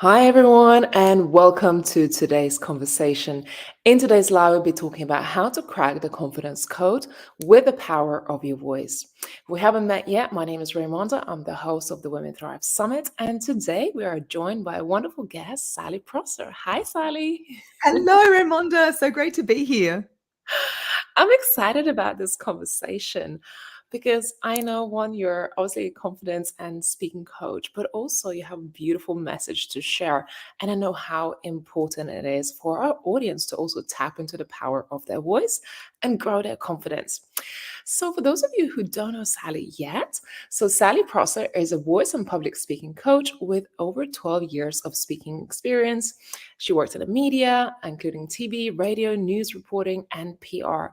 Hi, everyone, and welcome to today's conversation. In today's live, we'll be talking about how to crack the confidence code with the power of your voice. If we haven't met yet, my name is Raymonda. I'm the host of the Women Thrive Summit, and today we are joined by a wonderful guest, Sally Prosser. Hi, Sally. Hello, Raimonda. So great to be here. I'm excited about this conversation because I know one, you're obviously a confidence and speaking coach, but also you have a beautiful message to share. And I know how important it is for our audience to also tap into the power of their voice and grow their confidence. So, for those of you who don't know Sally yet, Sally Prosser is a voice and public speaking coach with over 12 years of speaking experience. She worked in the media, including TV, radio, news reporting, and PR.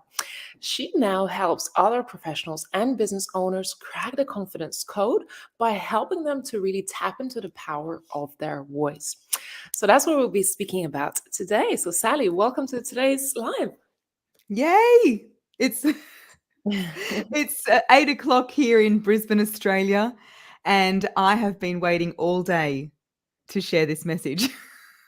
She now helps other professionals and business owners crack the confidence code by helping them to really tap into the power of their voice. So that's what we'll be speaking about today. So, Sally, welcome to today's live. Yay! It's it's 8 o'clock here in Brisbane, Australia, and I have been waiting all day to share this message.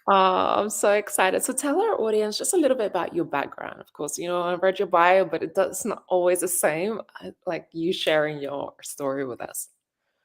Oh, I'm so excited. So tell our audience just a little bit about your background. Of course, I read your bio, but it's not always the same, like you sharing your story with us.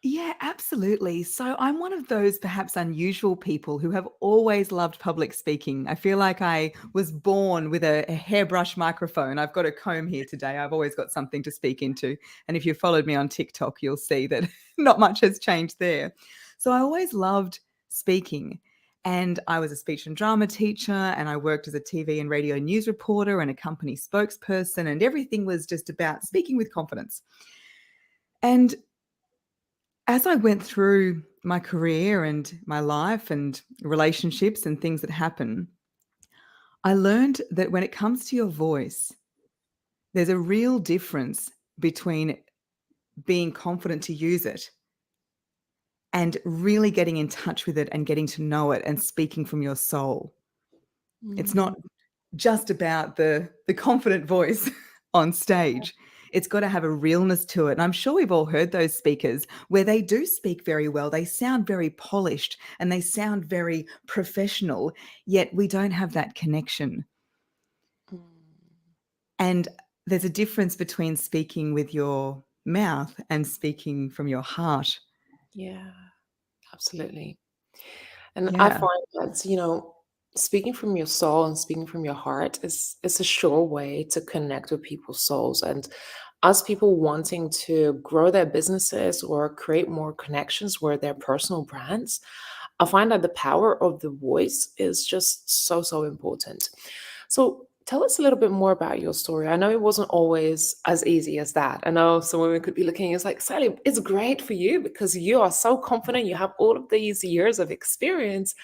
Yeah, absolutely. So I'm one of those perhaps unusual people who have always loved public speaking. I feel like I was born with a hairbrush microphone. I've got a comb here today. I've always got something to speak into. And if you followed me on TikTok, you'll see that not much has changed there. So I always loved speaking. And I was a speech and drama teacher, and I worked as a TV and radio news reporter and a company spokesperson, and everything was just about speaking with confidence. And as I went through my career and my life and relationships and things that happen, I learned that when it comes to your voice, there's a real difference between being confident to use it and really getting in touch with it and getting to know it and speaking from your soul. It's Mm, not just about the confident voice on stage. It's got to have a realness to it. And I'm sure we've all heard those speakers where they do speak very well. They sound very polished and they sound very professional, yet we don't have that connection. mm. And there's a difference between speaking with your mouth and speaking from your heart. Yeah, absolutely. And I Yeah. find that, speaking from your soul and speaking from your heart is a sure way to connect with people's souls. And us people wanting to grow their businesses or create more connections with their personal brands, I find that the power of the voice is just so, so important. So tell us a little bit more about your story. I know it wasn't always as easy as that. I know some women could be looking, it's like, Sally, it's great for you because you are so confident. You have all of these years of experience.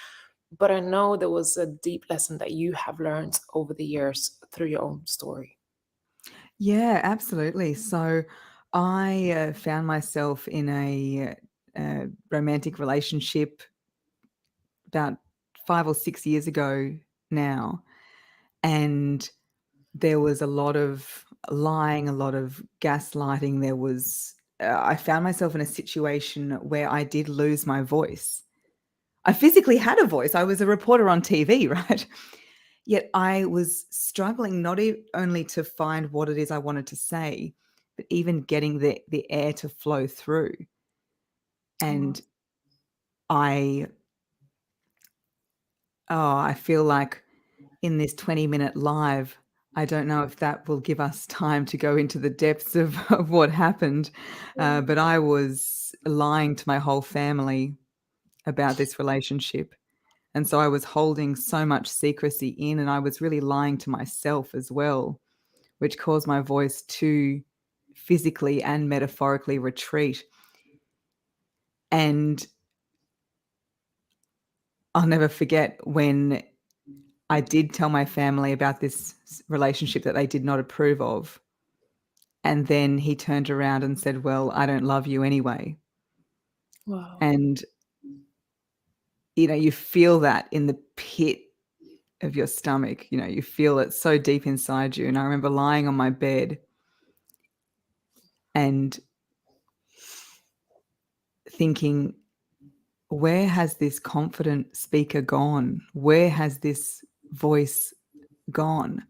But I know there was a deep lesson that you have learned over the years through your own story. Yeah, absolutely. So I found myself in a romantic relationship about 5 or 6 years ago now. And there was a lot of lying, a lot of gaslighting. I found myself in a situation where I did lose my voice. I physically had a voice. I was a reporter on TV, right? Yet I was struggling not only to find what it is I wanted to say, but even getting the air to flow through. Oh, And I I feel like in this 20-minute live, I don't know if that will give us time to go into the depths of what happened, yeah. but I was lying to my whole family about this relationship. And so I was holding so much secrecy in, and I was really lying to myself as well, which caused my voice to physically and metaphorically retreat. And I'll never forget when I did tell my family about this relationship that they did not approve of. And then he turned around and said, "Well, I don't love you anyway." Wow. And, you feel that in the pit of your stomach, you feel it so deep inside you. And I remember lying on my bed and thinking, where has this confident speaker gone? Where has this voice gone?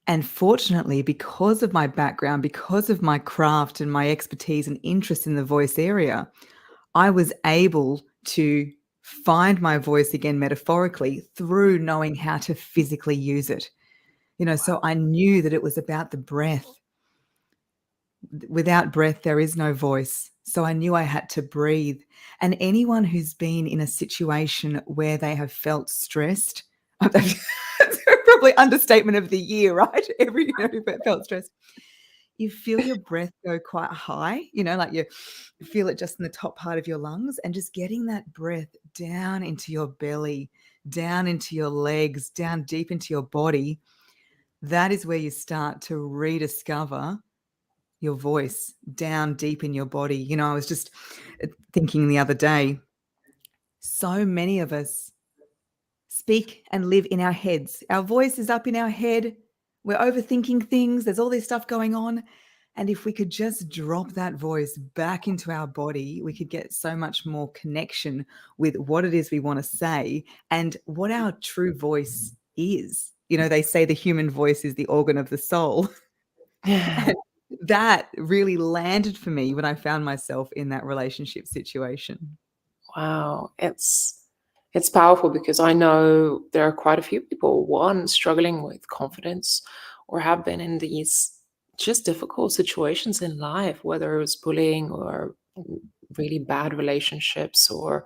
And fortunately, because of my background, because of my craft and my expertise and interest in the voice area, I was able to find my voice again metaphorically through knowing how to physically use it. So I knew that it was about the breath. Without breath, there is no voice. So I knew I had to breathe. And anyone who's been in a situation where they have felt stressed, that's probably understatement of the year, right? Who felt stressed. You feel your breath go quite high, like you feel it just in the top part of your lungs, and just getting that breath down into your belly, down into your legs, down deep into your body. That is where you start to rediscover your voice down deep in your body. I was just thinking the other day, so many of us speak and live in our heads. Our voice is up in our head. We're overthinking things. There's all this stuff going on. And if we could just drop that voice back into our body, we could get so much more connection with what it is we want to say and what our true voice is. They say the human voice is the organ of the soul. And that really landed for me when I found myself in that relationship situation. Wow, it's powerful because I know there are quite a few people, one, struggling with confidence or have been in these just difficult situations in life, whether it was bullying or really bad relationships or,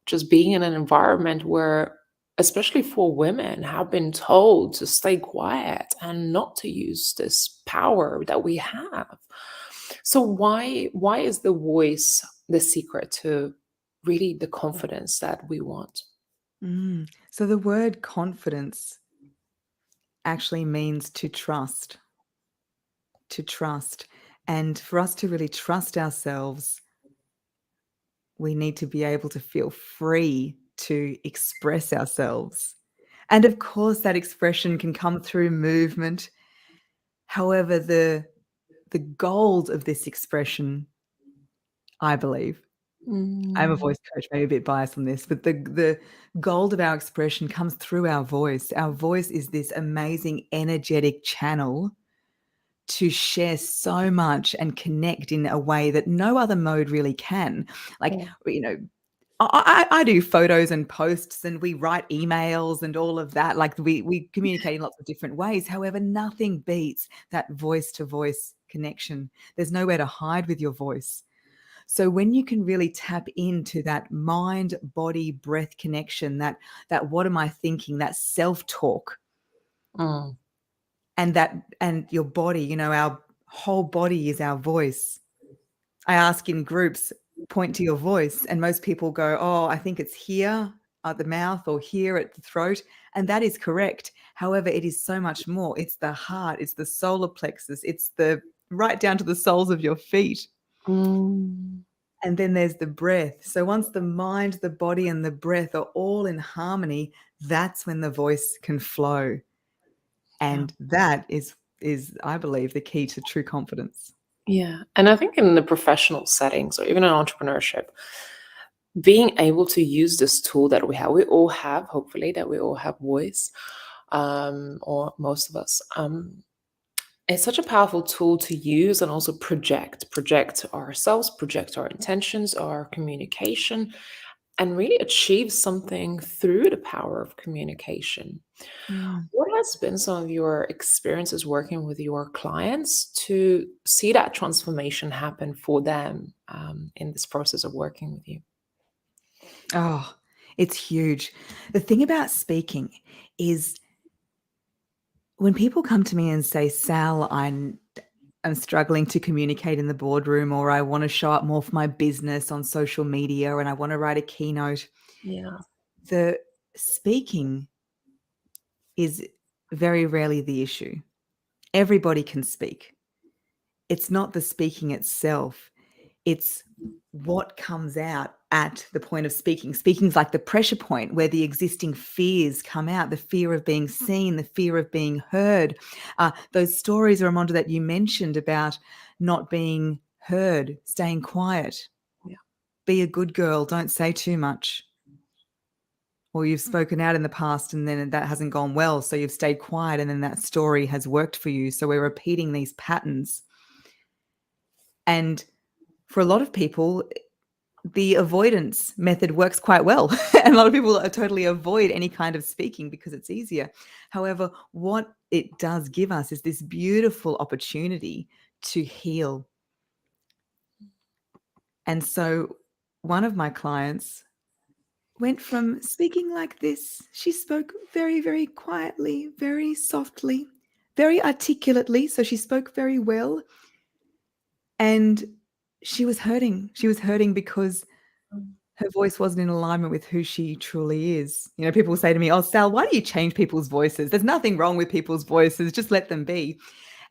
just being in an environment where, especially for women, have been told to stay quiet and not to use this power that we have. So why is the voice the secret to really the confidence that we want? So the word confidence actually means to trust. To trust. And for us to really trust ourselves, we need to be able to feel free to express ourselves. And of course, that expression can come through movement. However, the gold of this expression, I believe, I'm a Mm, voice coach, maybe a bit biased on this, but the gold of our expression comes through our voice. Our voice is this amazing energetic channel to share so much and connect in a way that no other mode really can. Like, yeah. I do photos and posts and we write emails and all of that. Like we communicate in lots of different ways. However, nothing beats that voice to voice connection. There's nowhere to hide with your voice. So when you can really tap into that mind, body, breath connection, that what am I thinking, that self-talk, Mm, and your body, our whole body is our voice. I ask in groups, point to your voice, and most people go, oh, I think it's here at the mouth or here at the throat. And that is correct. However, it is so much more. It's the heart, it's the solar plexus, it's the right down to the soles of your feet. mm, And then there's the breath. So once the mind, the body, and the breath are all in harmony, that's when the voice can flow. yeah. And that is, I believe, the key to true confidence. Yeah. And I think in the professional settings or even in entrepreneurship, being able to use this tool that we all have, hopefully, that we all have voice, or most of us. It's such a powerful tool to use and also project ourselves, project our intentions, our communication, and really achieve something through the power of communication. Mm. What has been some of your experiences working with your clients to see that transformation happen for them, in this process of working with you? Oh, it's huge. The thing about speaking is when people come to me and say, Sal, I'm struggling to communicate in the boardroom, or I want to show up more for my business on social media and I want to write a keynote. Yeah. The speaking is very rarely the issue. Everybody can speak. It's not the speaking itself. It's what comes out at the point of speaking. Speaking's like the pressure point where the existing fears come out, the fear of being seen, the fear of being heard. Those stories, Ramonda, that you mentioned about not being heard, staying quiet. Yeah. be a good girl, don't say too much. Or you've spoken out in the past and then that hasn't gone well, so you've stayed quiet and then that story has worked for you. So we're repeating these patterns. And for a lot of people, the avoidance method works quite well. And a lot of people totally avoid any kind of speaking because it's easier. However, what it does give us is this beautiful opportunity to heal. And so one of my clients went from speaking like this. She spoke very, very quietly, very softly, very articulately. So she spoke very well. And she was hurting. She was hurting because her voice wasn't in alignment with who she truly is. You know, people will say to me, "Oh, Sal, why do you change people's voices? There's nothing wrong with people's voices. Just let them be."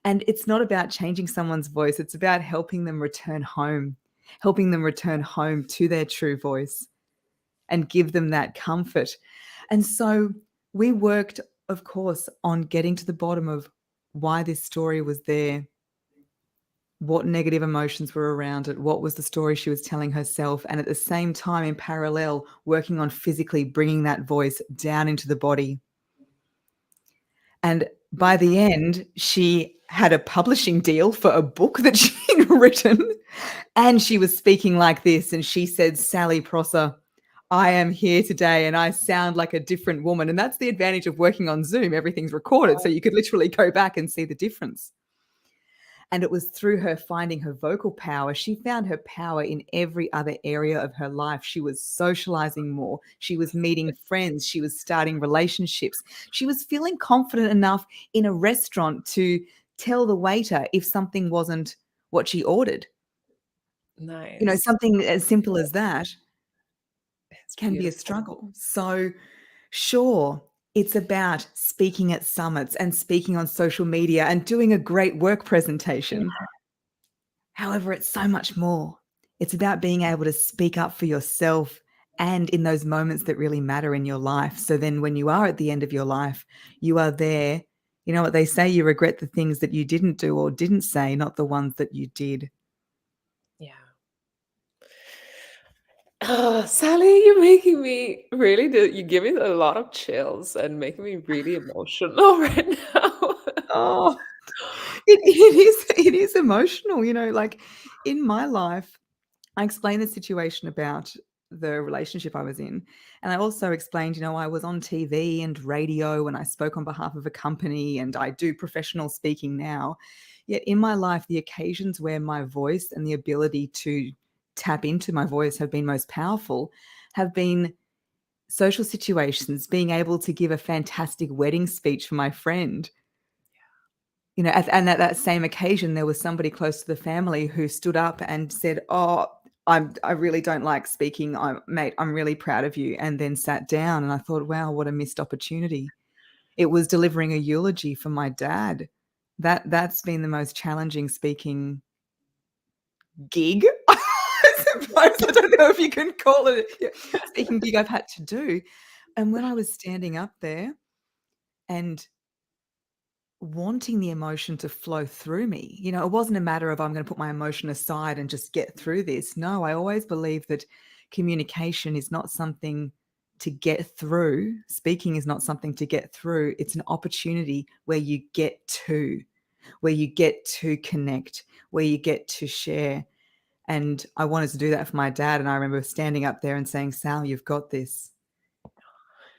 And it's not about changing someone's voice. It's about helping them return home to their true voice and give them that comfort. And so we worked, of course, on getting to the bottom of why this story was there, what negative emotions were around it, what was the story she was telling herself, and at the same time, in parallel, working on physically bringing that voice down into the body. And by the end, she had a publishing deal for a book that she'd written, and she was speaking like this, and she said, "Sally Prosser, I am here today and I sound like a different woman." And that's the advantage of working on Zoom. Everything's recorded, so you could literally go back and see the difference. And it was through her finding her vocal power. She found her power in every other area of her life. She was socializing more. She was meeting friends. She was starting relationships. She was feeling confident enough in a restaurant to tell the waiter if something wasn't what she ordered. You know, Nice. something as simple as that It's can be a beautiful. struggle. So, sure, it's about speaking at summits and speaking on social media and doing a great work Yeah. presentation. However, it's so much more. It's about being able to speak up for yourself and in those moments that really matter in your life. So then when you are at the end of your life, you are there. You know what they say, you regret the things that you didn't do or didn't say, not the ones that you did. Yeah. Oh, Sally, you're making me really you give me a lot of chills and making me really emotional right now. Oh, it is emotional, you know, like in my life, I explained the situation about the relationship I was in. And I also explained, you know, I was on TV and radio and I spoke on behalf of a company and I do professional speaking now. Yet in my life, the occasions where my voice and the ability to tap into my voice have been most powerful have been social situations, being able to give a fantastic wedding speech for my friend. You know, and at that same occasion, there was somebody close to the family who stood up and said, "Oh, I really don't like speaking. Mate, I'm really proud of you," and then sat down. And I thought, wow, what a missed opportunity. It was delivering a eulogy for my dad. That's been the most challenging speaking gig, I suppose. I don't know if you can call it speaking gig I've had to do. And when I was standing up there and wanting the emotion to flow through me. You know, it wasn't a matter of I'm going to put my emotion aside and just get through this. No, I always believe that communication is not something to get through. Speaking is not something to get through. It's an opportunity where you get to connect, where you get to share. And I wanted to do that for my dad. And I remember standing up there and saying, "Sal, you've got this.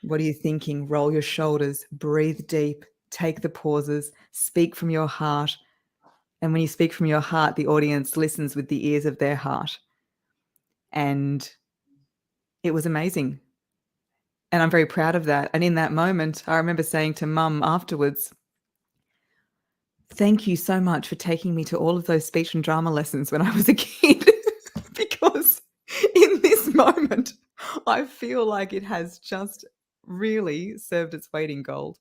What are you thinking? Roll your shoulders, breathe deep, take the pauses, speak from your heart." And when you speak from your heart, the audience listens with the ears of their heart. And it was amazing. And I'm very proud of that. And in that moment, I remember saying to mum afterwards, "Thank you so much for taking me to all of those speech and drama lessons when I was a kid." Because in this moment, I feel like it has just really served its weight in gold.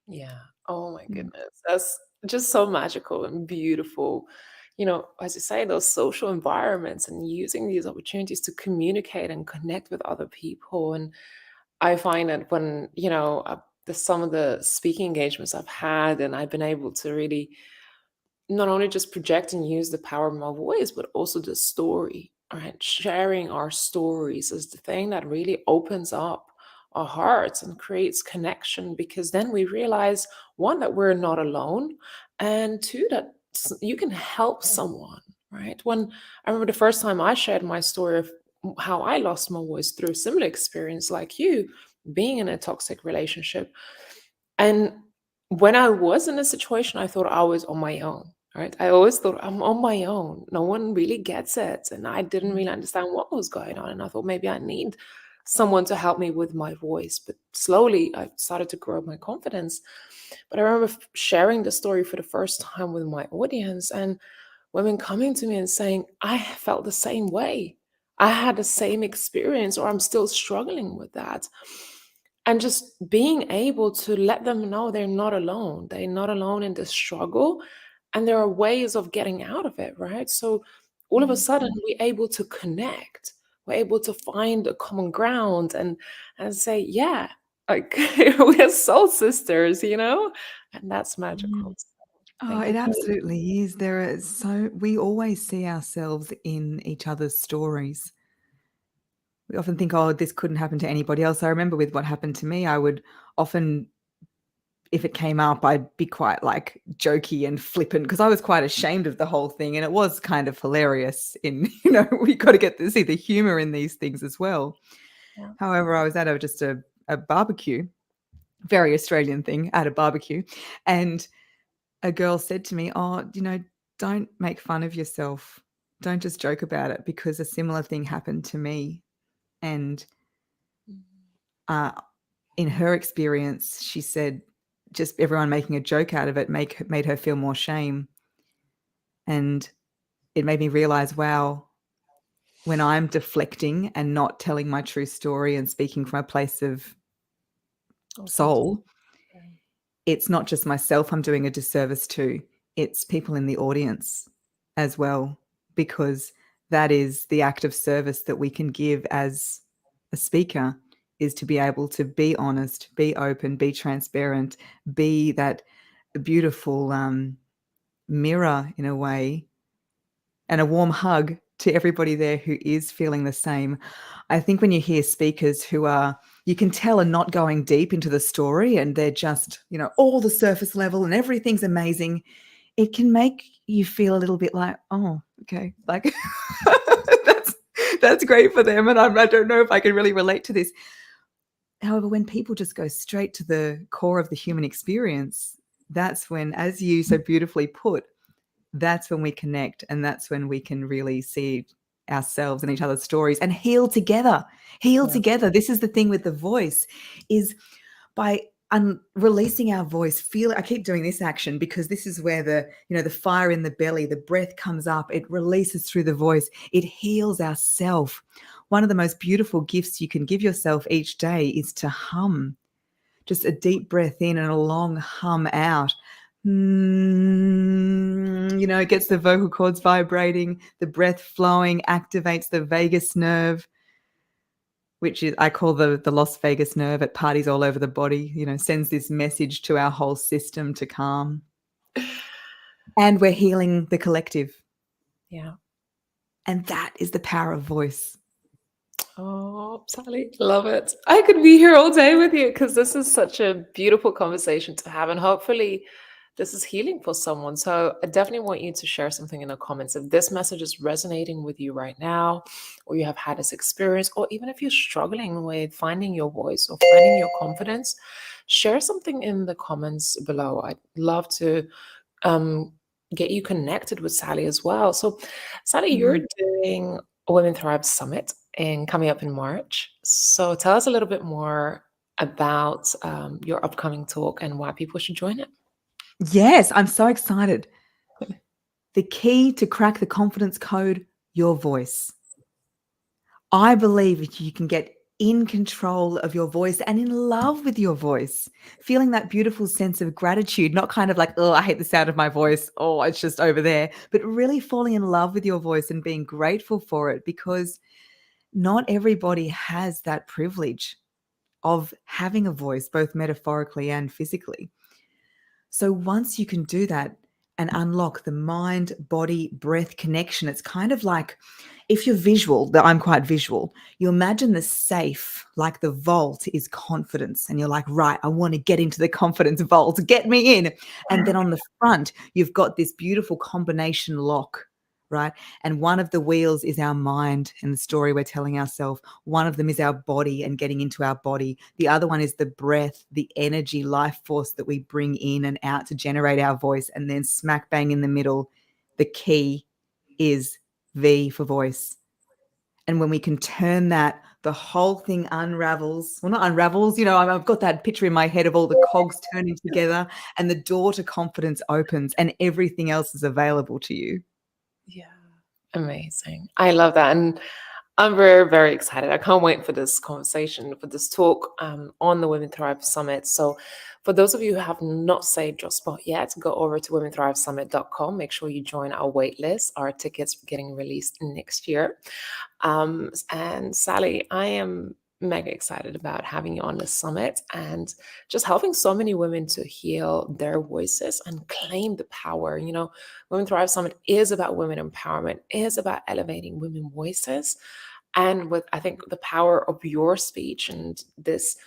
Yeah. Oh my Mm. goodness. That's just so magical and beautiful. You know, as you say, those social environments and using these opportunities to communicate and connect with other people. And I find that when, some of the speaking engagements I've had, and I've been able to really not only just project and use the power of my voice, but also the story. right? Sharing our stories is the thing that really opens up our hearts and creates connection, because then we realize, one, that we're not alone, and two, that you can help someone, right? When I remember the first time I shared my story of how I lost my voice through a similar experience like you, being in a toxic relationship. And when I was in a situation, I thought I was on my own, right? I always thought I'm on my own. No one really gets it. And I didn't really Mm. understand what was going on. And I thought maybe I need someone to help me with my voice. But slowly I started to grow my confidence. But I remember sharing the story for the first time with my audience, and women coming to me and saying, I felt the same way. I had the same experience, or I'm still struggling with that. And just being able to let them know they're not alone. They're not alone in this struggle. And there are ways of getting out of it, right? So all of a Mm. sudden we're able to connect. We're able to find a common ground and say, yeah, like we're soul sisters, you know? And that's magical. Mm. Oh, Thank it you for absolutely is. There are so we always see ourselves in each other's stories. We often think, "Oh, this couldn't happen to anybody else." I remember with what happened to me, I would often, if it came up, I'd be quite, like, jokey and flippant because I was quite ashamed of the whole thing, and it was kind of hilarious in we gotta get to see the humor in these things as well. yeah. However, I was at a barbecue, very Australian thing, at a barbecue, and a girl said to me, "Oh, don't make fun of yourself. Don't just joke about it because a similar thing happened to me." And, uh, in her experience, she said just everyone making a joke out of it made her feel more shame, and it made me realize, wow, when I'm deflecting and not telling my true story and speaking from a place of Authentic. soul, it's not just myself I'm doing a disservice to, it's people in the audience as well, because that is the act of service that we can give as a speaker, is to be able to be honest, be open, be transparent, be that beautiful, mirror in a way, and a warm hug to everybody there who is feeling the same. I think when you hear speakers who are, you can tell, are not going deep into the story and they're just, all the surface level and everything's amazing, it can make you feel a little bit like, "Oh, okay." Like, that's that's great for them, and I don't know if I can really relate to this. However, when people just go straight to the core of the human experience, that's when, as you so beautifully put, that's when we connect, and that's when we can really see ourselves and each other's stories and heal together. Heal Yeah. together. This is the thing with the voice, is by releasing our voice, feel, I keep doing this action because this is where the fire in the belly, the breath comes up, it releases through the voice, it heals ourself. One of the most beautiful gifts you can give yourself each day is to hum, just a deep breath in and a long hum out. It gets the vocal cords vibrating, the breath flowing, activates the vagus nerve, which is, I call the Las Vegas nerve. At parties all over the body, sends this message to our whole system to calm. And we're healing the collective. Yeah. And that is the power of voice. Oh, Sally, love it. I could be here all day with you because this is such a beautiful conversation to have. And hopefully, this is healing for someone. So, I definitely want you to share something in the comments. If this message is resonating with you right now, or you have had this experience, or even if you're struggling with finding your voice or finding your confidence, share something in the comments below. I'd love to um, get you connected with Sally as well. So, Sally, you're Mhm. doing a Women Thrive Summit and coming up in March. So, tell us a little bit more about your upcoming talk and why people should join it. Yes, I'm so excited. The key to crack the confidence code, your voice. I believe that you can get in control of your voice and in love with your voice, feeling that beautiful sense of gratitude, not kind of like, "Oh, I hate the sound of my voice. Oh, it's just over there," but really falling in love with your voice and being grateful for it, because not everybody has that privilege of having a voice, both metaphorically and physically. So once you can do that and unlock the mind, body, breath connection. It's kind of like, if you're visual, that I'm quite visual, you imagine the safe, like the vault is confidence. And you're like, right, I want to get into the confidence vault, get me in. And then on the front, you've got this beautiful combination lock, right? And one of the wheels is our mind and the story we're telling ourselves. One of them is our body and getting into our body. The other one is the breath, the energy, life force that we bring in and out to generate our voice. And then smack bang in the middle, the key is V for voice. And when we can turn that, the whole thing unravels. Well, not unravels, I've got that picture in my head of all the cogs turning together, and the door to confidence opens and everything else is available to you. Yeah. Amazing. I love that. And I'm very, very excited. I can't wait for this conversation, for this talk on the Women Thrive Summit. So, for those of you who have not saved your spot yet, go over to womenthrivesummit.com. Make sure you join our wait list. Our tickets are getting released next year. And Sally, I am mega excited about having you on the summit and just helping so many women to heal their voices and claim the power. Women Thrive Summit is about women empowerment, is about elevating women voices. And with, I think, the power of your speech and this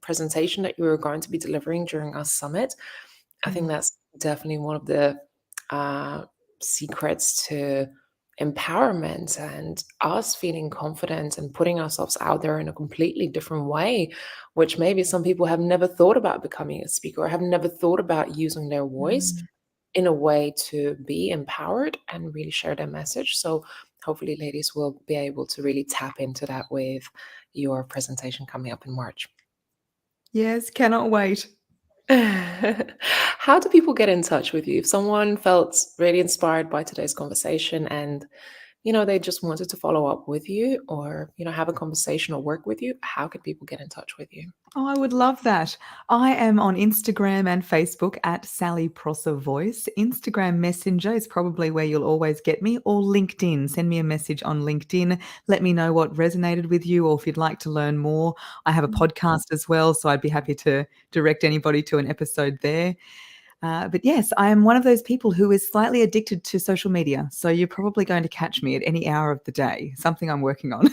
presentation that you're going to be delivering during our summit, I think that's definitely one of the secrets to empowerment and us feeling confident and putting ourselves out there in a completely different way, which maybe some people have never thought about becoming a speaker or have never thought about using their voice in a way to be empowered and really share their message. So hopefully ladies will be able to really tap into that with your presentation coming up in March. Yes, cannot wait. How do people get in touch with you? If someone felt really inspired by today's conversation and they just wanted to follow up with you or have a conversation or work with you, how could people get in touch with you? Oh, I would love that. I am on Instagram and Facebook at Sally Prosser Voice. Instagram Messenger is probably where you'll always get me, or LinkedIn. Send me a message on LinkedIn. Let me know what resonated with you, or if you'd like to learn more. I have a podcast as well, so I'd be happy to direct anybody to an episode there. But yes, I am one of those people who is slightly addicted to social media. So you're probably going to catch me at any hour of the day, something I'm working on.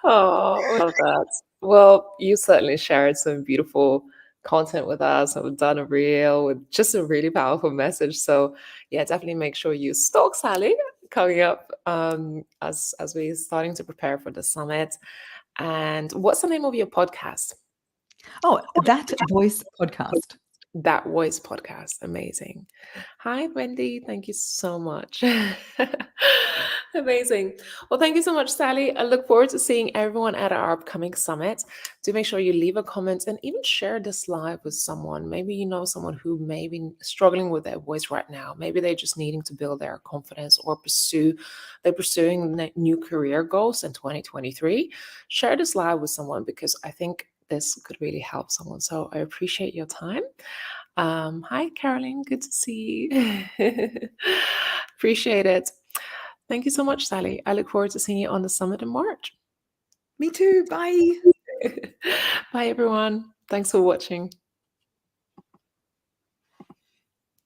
Oh, I love that. Well, you certainly shared some beautiful content with us. I've done a reel with just a really powerful message. So yeah, definitely make sure you stalk Sally coming up as we're starting to prepare for the summit. And what's the name of your podcast? Oh, That Voice Podcast. That Voice Podcast. Amazing. Hi, Wendy. Thank you so much. Amazing. Well, thank you so much, Sally. I look forward to seeing everyone at our upcoming summit. Do make sure you leave a comment and even share this live with someone. Maybe you know someone who may be struggling with their voice right now. Maybe they're just needing to build their confidence or they're pursuing new career goals in 2023. Share this live with someone because I think this could really help someone. So I appreciate your time. Hi, Caroline. Good to see you. Appreciate it. Thank you so much, Sally. I look forward to seeing you on the summit in March. Me too. Bye. Bye, everyone. Thanks for watching.